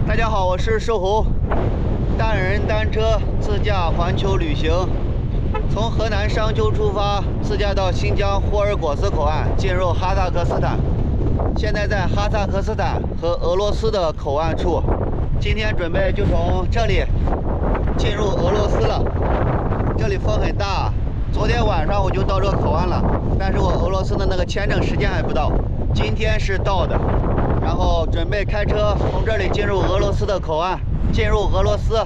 大家好，我是瘦猴，单人单车自驾环球旅行，从河南商丘出发，自驾到新疆霍尔果斯口岸，进入哈萨克斯坦。现在在哈萨克斯坦和俄罗斯的口岸处，今天准备就从这里进入俄罗斯了。这里风很大，昨天晚上我就到这个口岸了，但是我俄罗斯的那个签证时间还不到，今天是到的。然后准备开车从这里进入俄罗斯的口岸，进入俄罗斯。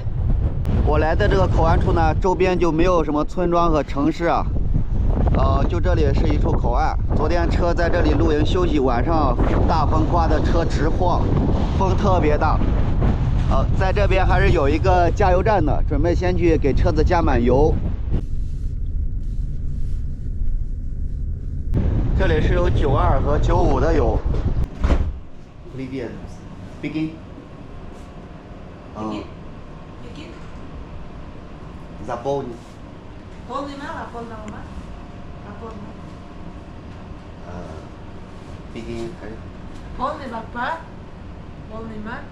我来的这个口岸处呢，周边就没有什么村庄和城市啊，就这里是一处口岸。昨天车在这里露营休息，晚上大风刮的车直晃，风特别大。在这边还是有一个加油站的，准备先去给车子加满油。这里是有92和95的油。Привет. Begin. Begin. Заполни. Полный мало, полного мало. А полный? Begin. Полный бакпа, полный мал.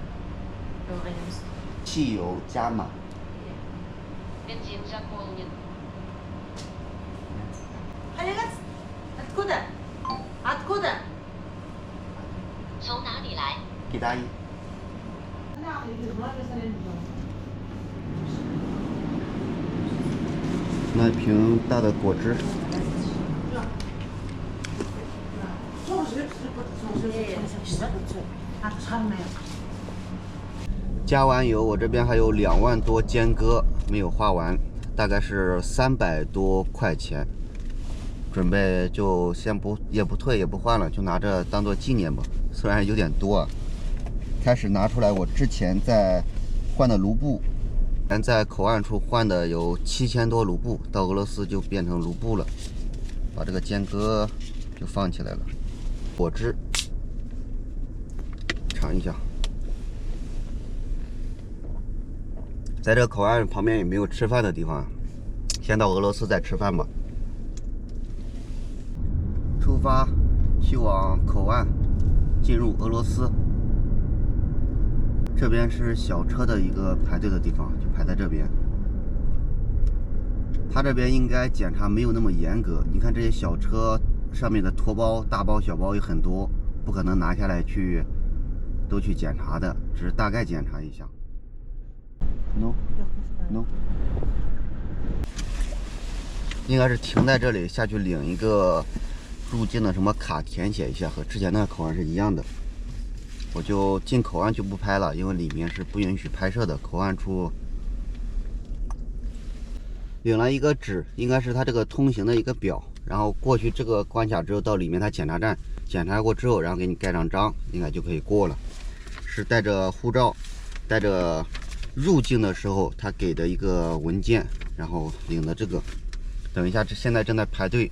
Договоримся. 汽油加满。Бензин заполнен. Халигас, откуда? Откуда? 从哪里来？给大姨。那瓶大的果汁。加完油，我这边还有2万多间隔没有花完，大概是300多块钱。准备就先也不退也不换了，就拿着当做纪念吧。虽然有点多啊。开始拿出来我之前在换的卢布，在口岸处换的有7000多卢布，到俄罗斯就变成卢布了。把这个间隔就放起来了。果汁尝一下。在这个口岸旁边也没有吃饭的地方，先到俄罗斯再吃饭吧。出发，去往口岸，进入俄罗斯。这边是小车的一个排队的地方，就排在这边。他这边应该检查没有那么严格，你看这些小车上面的托包、大包小包有很多，不可能拿下来都去检查的，只是大概检查一下。No， 应该是停在这里下去领一个入境的什么卡，填写一下，和之前那个口岸是一样的。我就进口岸就不拍了，因为里面是不允许拍摄的。口岸处领了一个纸，应该是他这个通行的一个表，然后过去这个关卡之后，到里面他检查站检查过之后，然后给你盖上章，应该就可以过了。是带着护照，带着入境的时候他给的一个文件，然后领的这个。等一下，现在正在排队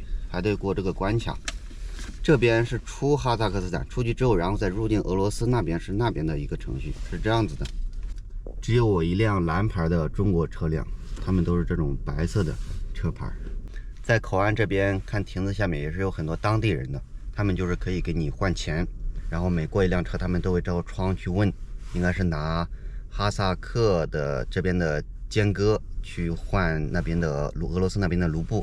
过这个关卡。这边是出哈萨克斯坦，出去之后，然后再入境俄罗斯，那边是那边的一个程序，是这样子的。只有我一辆蓝牌的中国车辆，他们都是这种白色的车牌。在口岸这边看亭子下面也是有很多当地人的，他们就是可以给你换钱，然后每过一辆车，他们都会照窗去问，应该是拿哈萨克的这边的间隔去换那边的俄罗斯那边的卢布。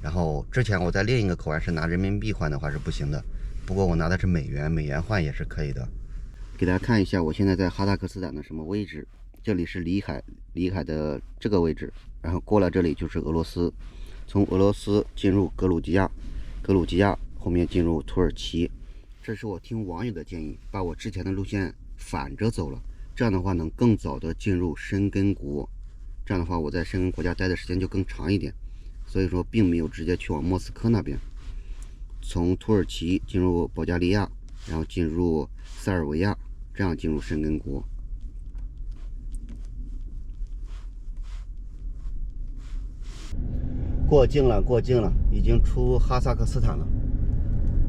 然后之前我在另一个口岸是拿人民币换的话是不行的，不过我拿的是美元，美元换也是可以的。给大家看一下我现在在哈萨克斯坦的什么位置，这里是里海的这个位置，然后过了这里就是俄罗斯，从俄罗斯进入格鲁吉亚，格鲁吉亚后面进入土耳其。这是我听网友的建议，把我之前的路线反着走了，这样的话能更早的进入申根国，这样的话我在申根国家待的时间就更长一点。所以说并没有直接去往莫斯科那边，从土耳其进入保加利亚，然后进入塞尔维亚，这样进入申根国。过境了，已经出哈萨克斯坦了。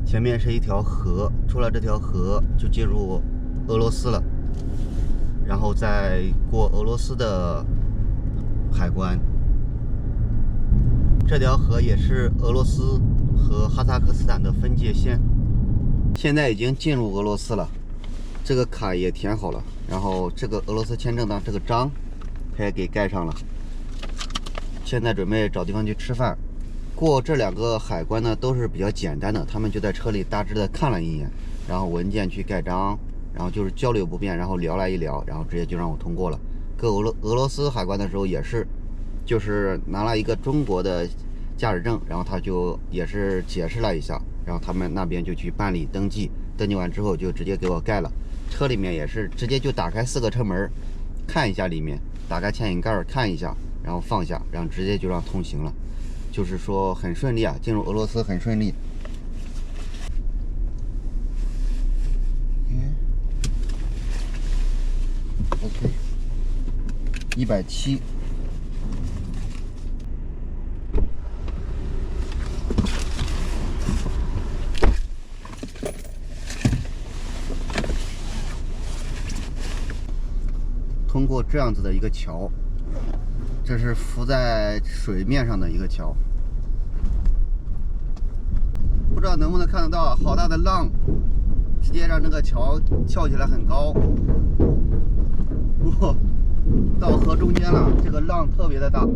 前面是一条河，出了这条河就进入俄罗斯了，然后再过俄罗斯的海关。这条河也是俄罗斯和哈萨克斯坦的分界线。现在已经进入俄罗斯了，这个卡也填好了，然后这个俄罗斯签证呢，这个章他也给盖上了。现在准备找地方去吃饭。过这2个海关呢都是比较简单的，他们就在车里大致的看了一眼，然后文件去盖章，然后就是交流不便，然后聊来一聊，然后直接就让我通过了。过俄罗斯海关的时候也是，就是拿了一个中国的驾驶证，然后他就也是解释了一下，然后他们那边就去办理登记，登记完之后就直接给我盖了。车里面也是直接就打开4个车门，看一下里面，打开牵引盖看一下，然后放下，然后直接就让通行了。就是说很顺利啊，进入俄罗斯很顺利。OK， 170。通过这样子的一个桥，这是浮在水面上的一个桥，不知道能不能看得到，好大的浪，直接让这个桥翘起来很高。哇，到河中间了，这个浪特别的大。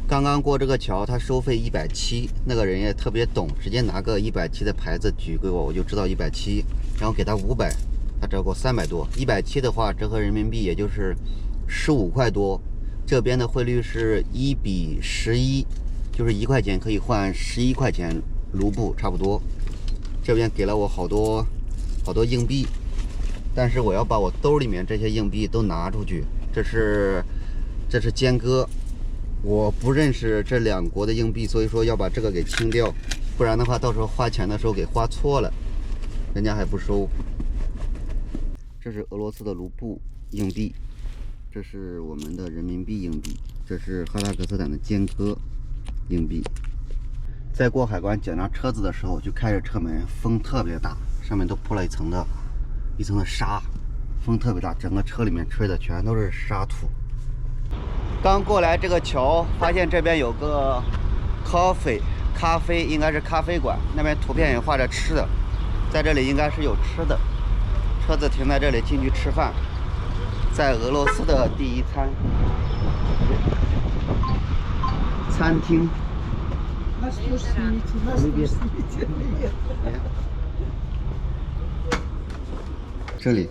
刚刚过这个桥，他收费170，那个人也特别懂，直接拿个170的牌子举给我，我就知道170，然后给他500，他折扣300多。170的话，折合人民币也就是15块多。这边的汇率是1比11，就是1块钱可以换11块钱卢布，差不多。这边给了我好多硬币，但是我要把我兜里面这些硬币都拿出去。这是间隔。我不认识这2国的硬币，所以说要把这个给清掉，不然的话到时候花钱的时候给花错了，人家还不收。这是俄罗斯的卢布硬币，这是我们的人民币硬币，这是哈萨克斯坦的间隔硬币。在过海关检查车子的时候，就开着车门，风特别大，上面都铺了一层的沙，风特别大，整个车里面吹的全都是沙土。刚过来这个桥，发现这边有个咖啡应该是咖啡馆，那边图片也画着吃的，在这里应该是有吃的。车子停在这里，进去吃饭，在俄罗斯的第一餐厅。这里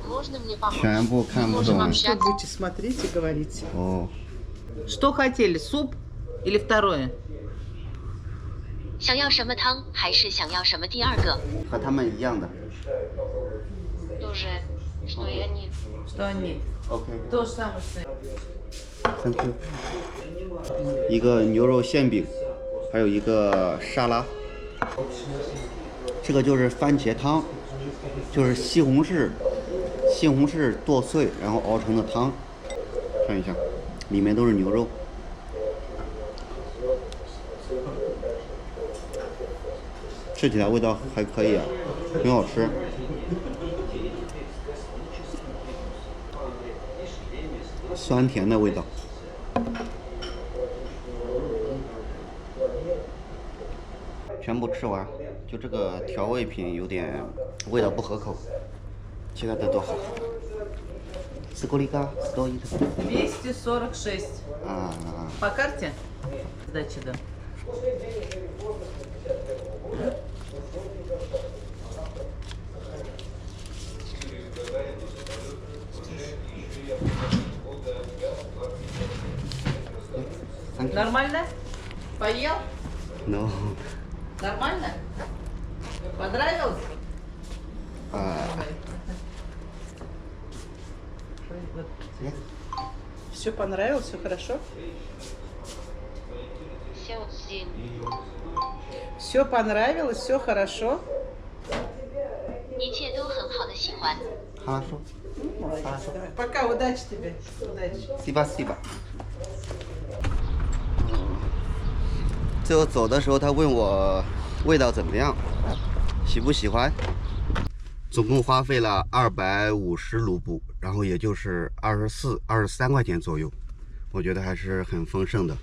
全部看不懂。Будете смотреть и говорить. 哦。Что хотели, суп или второе? 想要什么汤，还是想要什么第2个？和他们一样的。Тоже, что и они. Что они? OK。То же самое, что Thank you。一个牛肉馅饼，还有一个沙拉。这个就是番茄汤，就是西红柿剁碎然后熬成的汤。看一下，里面都是牛肉。吃起来味道还可以啊，挺好吃。酸甜的味道。全部吃完，就这个调味品有点味道不合口，其他的都好。Сколько стоит? 246. По карте? Сдачи, да. Нормально? Поел? No。 Нормально? Понравилось? Все понравилось, все хорошо? Все понравилось, все хорошо? 一切都很好的喜欢。Хорошо。 Молодец, давай. Пока, удачи тебе. Удачи. Спасибо。最后走的时候，他问我味道怎么样，喜不喜欢。总共花费了250卢布，然后也就是23块钱左右。我觉得还是很丰盛的。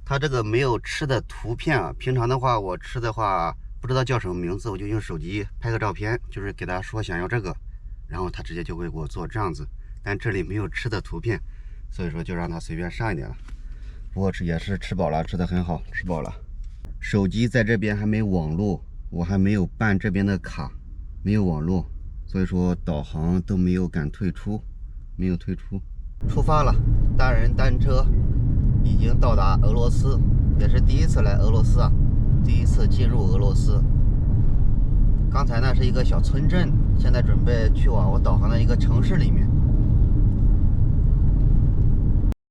它这个没有吃的图片啊，平常的话我吃的话不知道叫什么名字，我就用手机拍个照片，就是给他说想要这个，然后他直接就会给我做这样子。但这里没有吃的图片，所以说就让他随便上一点了。不过也是吃饱了，吃的很好，吃饱了。手机在这边还没网络，我还没有办这边的卡，没有网络，所以说导航都没有敢退出，没有退出。出发了，单人单车已经到达俄罗斯，也是第一次来俄罗斯啊，第一次进入俄罗斯。刚才呢是一个小村镇，现在准备去往我导航的一个城市里面。